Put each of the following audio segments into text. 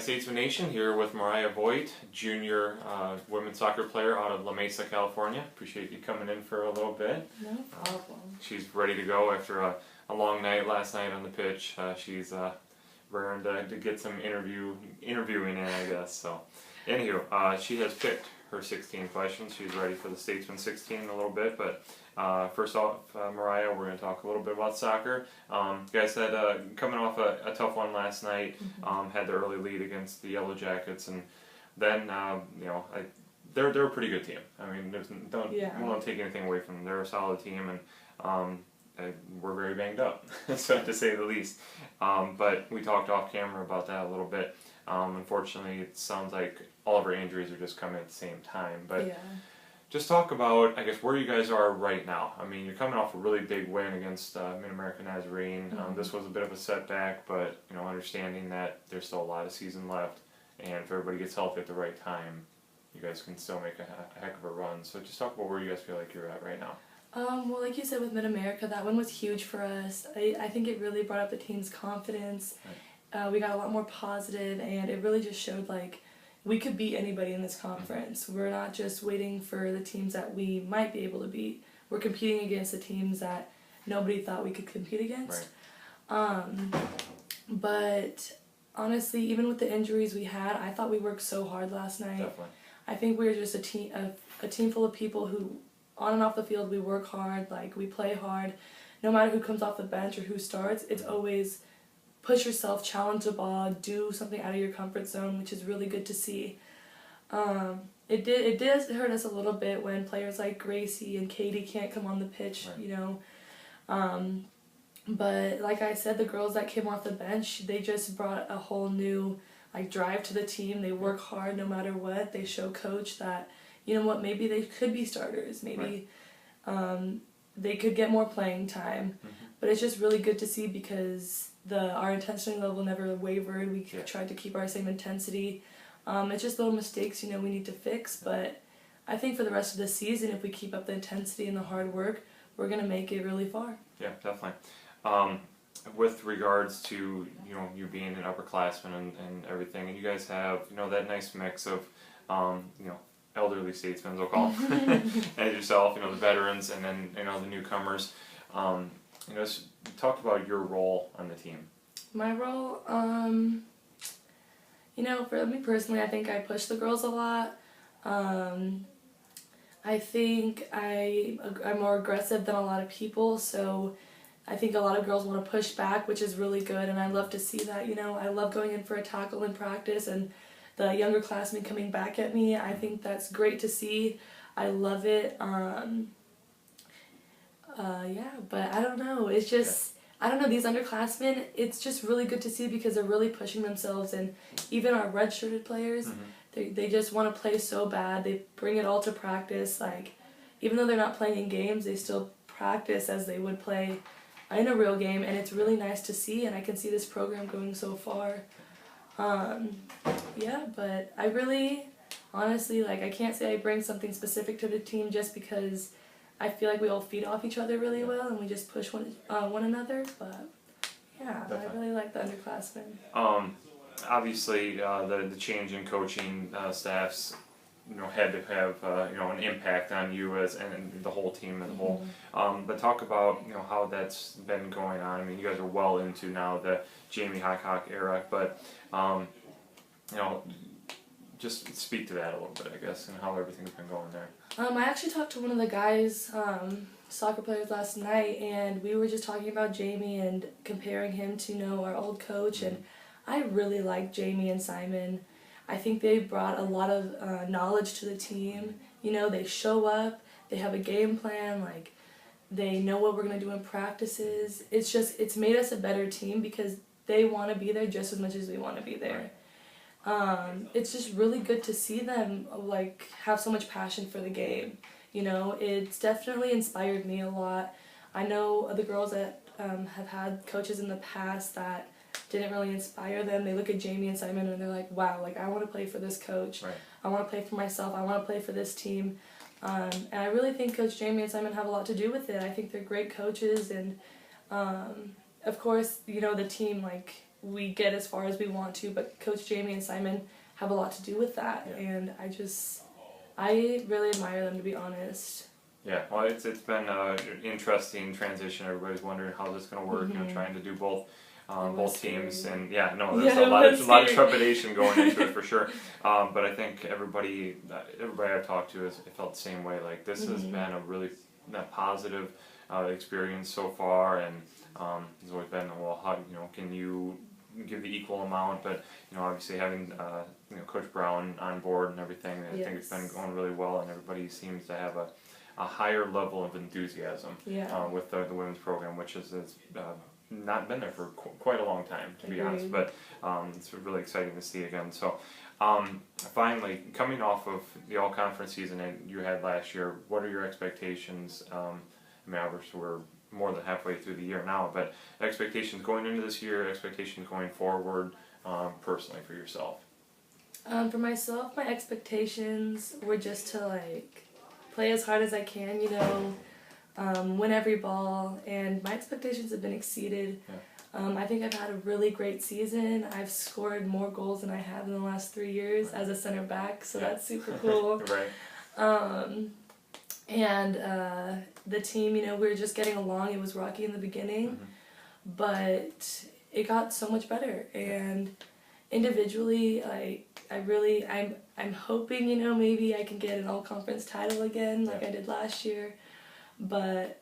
Statesmen Nation, here with Mariah Voight, junior women's soccer player out of La Mesa, California. Appreciate you coming in for a little bit. No problem. She's ready to go after a long night last night on the pitch. She's raring to get some interviewing in, I guess. So, anywho, she has picked her 16 questions. She's ready for the Statesmen 16 in a little bit, but first off, Mariah, we're going to talk a little bit about soccer. You guys had, coming off a tough one last night, had the early lead against the Yellow Jackets, and then, they're a pretty good team. I mean, we don't take anything away from them. They're a solid team, and we're very banged up, so to say the least. But we talked off camera about that a little bit. Unfortunately, it sounds like all of our injuries are just coming at the same time. But just talk about, I guess, where you guys are right now. I mean, you're coming off a really big win against Mid-America Nazarene. This was a bit of a setback, but understanding that there's still a lot of season left, and if everybody gets healthy at the right time, you guys can still make a heck of a run. So just talk about where you guys feel like you're at right now. Well, like you said with Mid-America, that one was huge for us. I think it really brought up the team's confidence. Right. We got a lot more positive, and it really just showed, like, we could beat anybody in this conference. We're not just waiting for the teams that we might be able to beat. We're competing against the teams that nobody thought we could compete against. Right. But honestly, even with the injuries we had, I thought we worked so hard last night. Definitely. I think we were just a team full of people who, on and off the field, we work hard, like, we play hard. No matter who comes off the bench or who starts, it's always push yourself, challenge the ball, do something out of your comfort zone, which is really good to see. It did hurt us a little bit when players like Gracie and Katie can't come on the pitch, right. But like I said, the girls that came off the bench, they just brought a whole new drive to the team. They work hard no matter what. They show coach that, maybe they could be starters. Maybe they could get more playing time. But it's just really good to see because our intensity level never wavered. We tried to keep our same intensity. It's just little mistakes, we need to fix. But I think for the rest of the season, if we keep up the intensity and the hard work, we're going to make it really far. Yeah, definitely. With regards to, you being an upperclassman and everything, and you guys have, that nice mix of, elderly statesmen, we'll call them, and yourself, the veterans, and then, the newcomers. Talk about your role on the team. My role, for me personally, I think I push the girls a lot. I think I'm more aggressive than a lot of people, so I think a lot of girls want to push back, which is really good, and I love to see that. I love going in for a tackle in practice and the younger classmen coming back at me. I think that's great to see. I love it. But I don't know. It's just, I don't know, these underclassmen, it's just really good to see because they're really pushing themselves, and even our redshirted players, they just want to play so bad. They bring it all to practice. Even though they're not playing in games, they still practice as they would play in a real game, and it's really nice to see, and I can see this program going so far. But I really, honestly, I can't say I bring something specific to the team just because I feel like we all feed off each other really well, and we just push one another. But definitely. I really like the underclassmen. Obviously, the change in coaching staffs, had to have an impact on you and the whole team as a whole. But talk about how that's been going on. I mean, you guys are well into now the Jamie Highcock era, but just speak to that a little bit, I guess, and how everything's been going there. I actually talked to one of the guys, soccer players, last night, and we were just talking about Jamie and comparing him to our old coach, and I really like Jamie and Simon. I think they brought a lot of knowledge to the team. They show up, they have a game plan, they know what we're going to do in practices. It's made us a better team because they want to be there just as much as we want to be there. It's just really good to see them have so much passion for the game. It's definitely inspired me a lot. I know the girls that have had coaches in the past that didn't really inspire them. They look at Jamie and Simon and they're like, wow, I want to play for this coach. Right. I want to play for myself. I want to play for this team. And I really think Coach Jamie and Simon have a lot to do with it. I think they're great coaches, and of course, the team, we get as far as we want to, but Coach Jamie and Simon have a lot to do with that, and I really admire them, to be honest. Yeah, well, it's been an interesting transition. Everybody's wondering how this is going to work, trying to do both teams, scary. and there's a lot of trepidation going into it for sure. But I think everybody I've talked to has felt the same way. Like, this has been a really positive experience so far, and there's always been, well, how, can you give the equal amount? But obviously having Coach Brown on board and everything, I think it's been going really well, and everybody seems to have a higher level of enthusiasm with the women's program, which has not been there for quite a long time, to be honest. But it's really exciting to see again. So finally, coming off of the all-conference season that you had last year, what are your expectations? I mean, obviously we're more than halfway through the year now, but expectations going into this year, expectations going forward, personally for yourself. For myself, my expectations were just to play as hard as I can, win every ball, and my expectations have been exceeded. I think I've had a really great season. I've scored more goals than I have in the last 3 years as a center back, so that's super cool. And the team, we were just getting along. It was rocky in the beginning, but it got so much better. And individually, I'm hoping, maybe I can get an all-conference title again like I did last year. But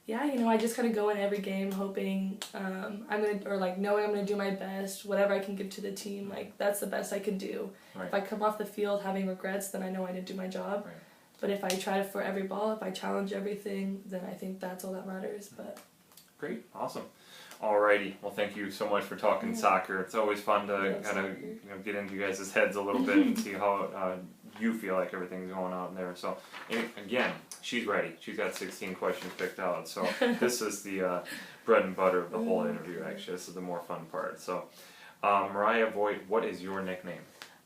yeah, I just kind of go in every game hoping knowing I'm gonna do my best, whatever I can give to the team. That's the best I can do. If I come off the field having regrets, then I know I didn't do my job. But if I try for every ball, if I challenge everything, then I think that's all that matters. But great, awesome. Alrighty, well, thank you so much for talking soccer. It's always fun to kind of get into you guys' heads a little bit and see how you feel like everything's going on there. So again, she's ready. She's got 16 questions picked out. So this is the bread and butter of the whole interview. Actually, this is the more fun part. So Mariah Voight, what is your nickname?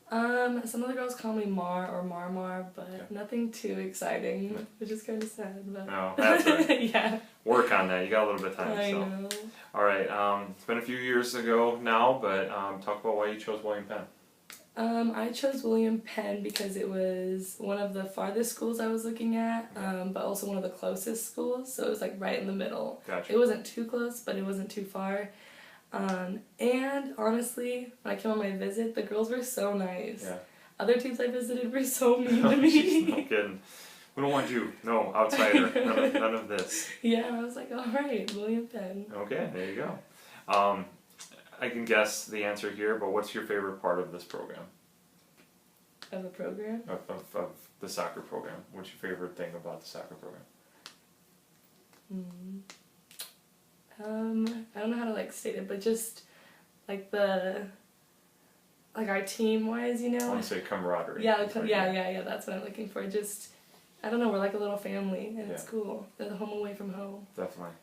Some of the girls call me Mar or Marmar, but nothing too exciting, which is kind of sad. But no, that's right. Yeah. Work on that. You got a little bit of time. I know. All right. It's been a few years ago now, but talk about why you chose William Penn. I chose William Penn because it was one of the farthest schools I was looking at, but also one of the closest schools, so it was right in the middle. Gotcha. It wasn't too close, but it wasn't too far. And honestly, when I came on my visit, the girls were so nice. Yeah. Other teams I visited were so mean to me. Jeez, no kidding. We don't want you. No, outsider. None of this. Yeah, I was like, all right, William Penn. Okay, there you go. I can guess the answer here, but what's your favorite part of this program? Of the program? Of the soccer program. What's your favorite thing about the soccer program? I don't know how to state it, but just our team wise, I want to say camaraderie. Yeah, that's what I'm looking for. Just, I don't know, we're like a little family, and it's cool. They're the home away from home. Definitely.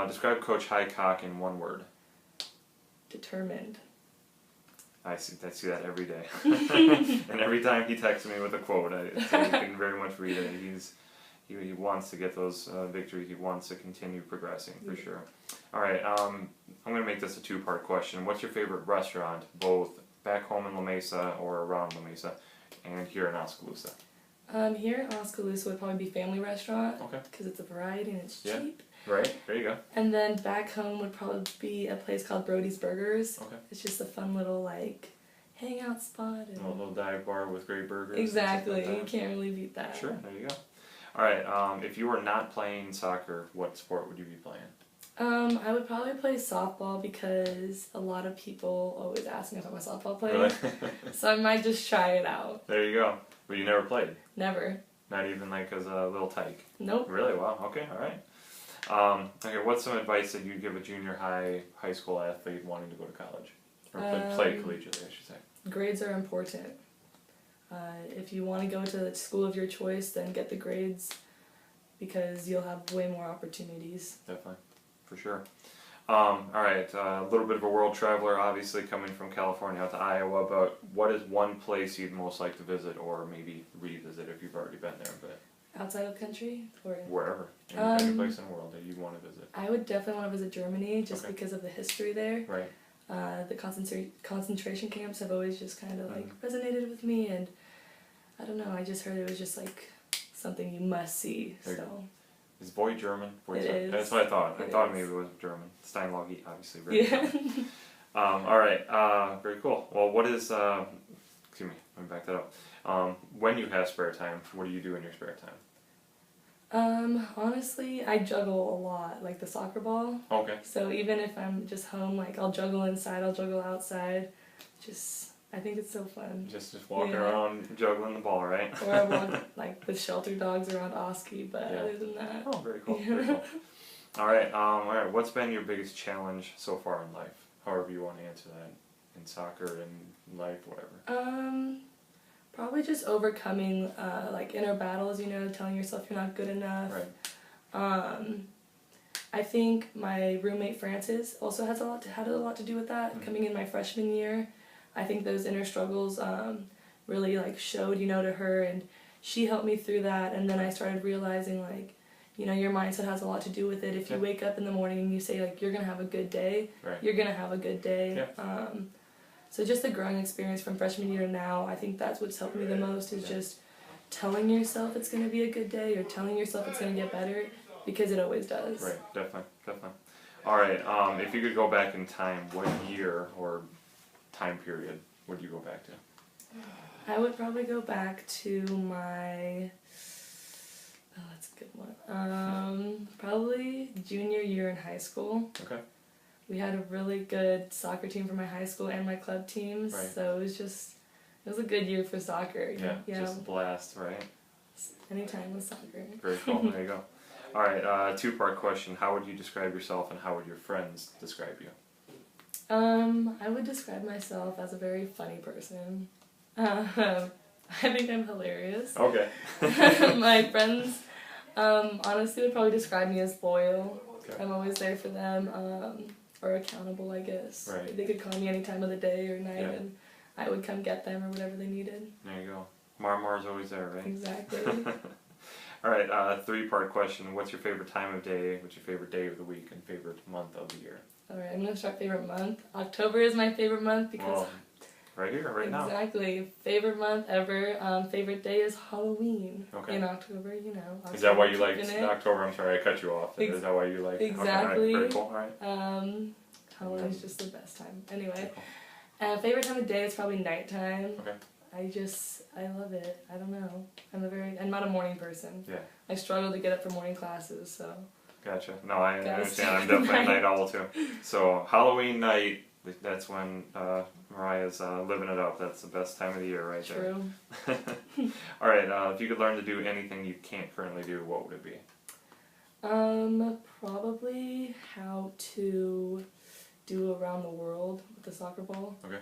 Describe Coach Highcock in one word. Determined. I see that every day. And every time he texts me with a quote, so you can very much read it. He wants to get those victories. He wants to continue progressing, for sure. All right, I'm going to make this a two-part question. What's your favorite restaurant, both back home in La Mesa or around La Mesa, and here in Oskaloosa? Here in Oskaloosa would probably be Family Restaurant. Okay. Because it's a variety and it's cheap. Right, there you go. And then back home would probably be a place called Brody's Burgers. Okay. It's just a fun little, hangout spot. And A little dive bar with great burgers. Exactly, you can't really beat that. Sure, there you go. All right, if you were not playing soccer, what sport would you be playing? I would probably play softball because a lot of people always ask me if I'm a softball player. Really? So I might just try it out. There you go. But you never played? Never. Not even as a little tyke? Nope. Really? Wow, okay, all right. Okay, what's some advice that you'd give a junior high school athlete wanting to go to college? Or play collegiately, I should say. Grades are important. If you want to go to the school of your choice, then get the grades because you'll have way more opportunities. Definitely, for sure. All right, a little bit of a world traveler, obviously coming from California out to Iowa, but what is one place you'd most like to visit or maybe revisit if you've already been there? But outside of the country? Or wherever. Any place in the world that you want to visit. I would definitely want to visit Germany just because of the history there. Right. The concentration camps have always just kind of like resonated with me, and I don't know, I just heard it was just like something you must see, so. Is Voight German? It is. That's what I thought. I thought maybe it was German. Steinloggy, obviously. Very German. Alright, very cool. Well, what is, excuse me, let me back that up. When you have spare time, what do you do in your spare time? Honestly, I juggle a lot, like the soccer ball. Okay. So even if I'm just home, like I'll juggle inside, I'll juggle outside. I think it's so fun. Just walking around juggling the ball, right? Or I walk like with shelter dogs around Oski, but other than that. Oh, very cool. Very cool. Alright, what's been your biggest challenge so far in life? However you want to answer that. In soccer, in life, whatever. Probably just overcoming like inner battles, you know, telling yourself you're not good enough. Right. I think my roommate Frances also had a lot to do with that. Coming in my freshman year, I think those inner struggles really like showed, you know, to her, and she helped me through that. And then I started realizing like, you know, your mindset has a lot to do with it. If you wake up in the morning and you say like you're gonna have a good day, you're gonna have a good day. So just the growing experience from freshman year to now, I think that's what's helped me the most, is just telling yourself it's going to be a good day, or telling yourself it's going to get better, because it always does. Right, definitely. Alright, if you could go back in time, what year or time period would you go back to? I would probably go back to my, that's a good one, probably junior year in high school. Okay. We had a really good soccer team for my high school and my club teams, so it was a good year for soccer. Yeah, just a blast, right? Anytime with soccer. Very cool, there you go. Alright, two-part question. How would you describe yourself, and how would your friends describe you? I would describe myself as a very funny person. I think I'm hilarious. Okay. My friends, honestly, would probably describe me as loyal. Okay. I'm always there for them. Or accountable, I guess. Right. They could call me any time of the day or night, and I would come get them or whatever they needed. There you go. Marmar's always there, right? Exactly. Alright, three-part question. What's your favorite time of day, what's your favorite day of the week, and favorite month of the year? Alright, I'm going to start favorite month. October is my favorite month because... Well, right here, right now. Exactly. Favorite month ever. Favorite day is Halloween. Okay. In October, you know. October, is that why you like October? I'm sorry, I cut you off. Is that why you like Exactly. Okay, very cool. Alright. Halloween is just the best time. Anyway. Favorite time of day is probably nighttime. Okay. I love it. I don't know. I'm not a morning person. Yeah. I struggle to get up for morning classes, so. Gotcha. No, I understand. I'm definitely a night owl too. So, Halloween night, that's when Mariah's living it up. That's the best time of the year right there. True. Alright, if you could learn to do anything you can't currently do, what would it be? Probably how to do around the world with the soccer ball. Okay.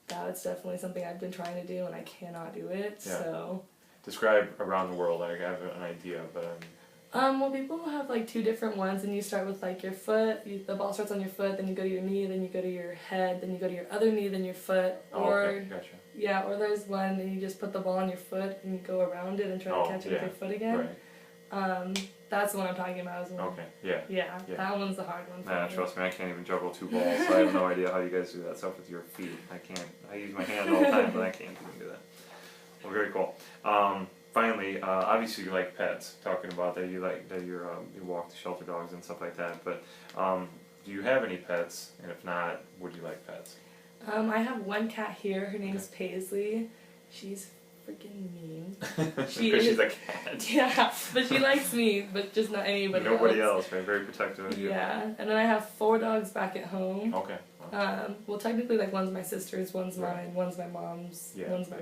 That's definitely something I've been trying to do, and I cannot do it, so... Describe around the world. I have an idea, but... well, people have like two different ones, and you start with like your foot, the ball starts on your foot, then you go to your knee, then you go to your head, then you go to your other knee, then your foot, okay, gotcha. Yeah, or there's one and you just put the ball on your foot and you go around it and try to catch it with your foot again. Right. That's the one I'm talking about as well. Okay, yeah. Yeah, that one's the hard one for me. Trust me, I can't even juggle two balls, so I have no idea how you guys do that stuff with your feet. I use my hands all the time, but I can't even do that. Well, very cool. Finally, obviously you like pets, talking about that, you walk the shelter dogs and stuff like that, but do you have any pets, and if not, would you like pets? I have one cat here, her name's Paisley. She's freaking mean. Because she's a cat. Yeah, but she likes me, but just not anybody else. Nobody else, right? Very protective of you. Yeah, and then I have 4 dogs back at home. Okay. Well, technically, like, one's my sister's, one's mine, one's my mom's, one's my,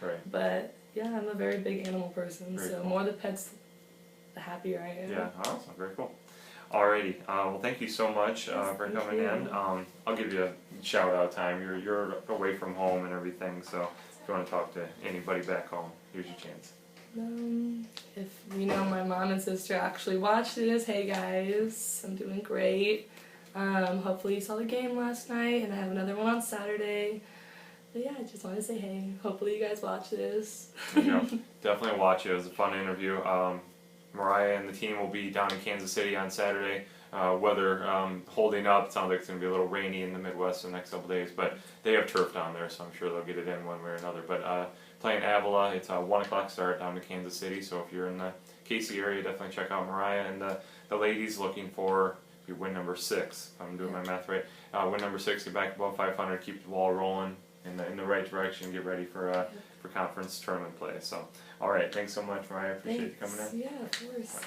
Right. But, yeah, I'm a very big animal person, so the more the pets, the happier I am. Yeah, awesome, very cool. Alrighty, well, thank you so much for coming in. I'll give you a shout out time. You're away from home and everything, so if you want to talk to anybody back home, here's your chance. If my mom and sister actually watch this, hey guys, I'm doing great. Hopefully you saw the game last night, and I have another one on Saturday. But yeah, I just wanted to say hey. Hopefully you guys watch this. Definitely watch it. It was a fun interview. Mariah and the team will be down in Kansas City on Saturday weather holding up. It sounds like it's going to be a little rainy in the Midwest the next couple days, but they have turf down there, so I'm sure they'll get it in one way or another. But playing Avila, it's a 1 o'clock start down to Kansas City, so if you're in the KC area, definitely check out Mariah. And the ladies looking for win number 6, if I'm doing my math right. Win number 6, get back above 500, keep the ball rolling in the right direction, get ready for conference tournament play. So, all right, thanks so much, Mariah. Appreciate you coming in. Yeah, of course.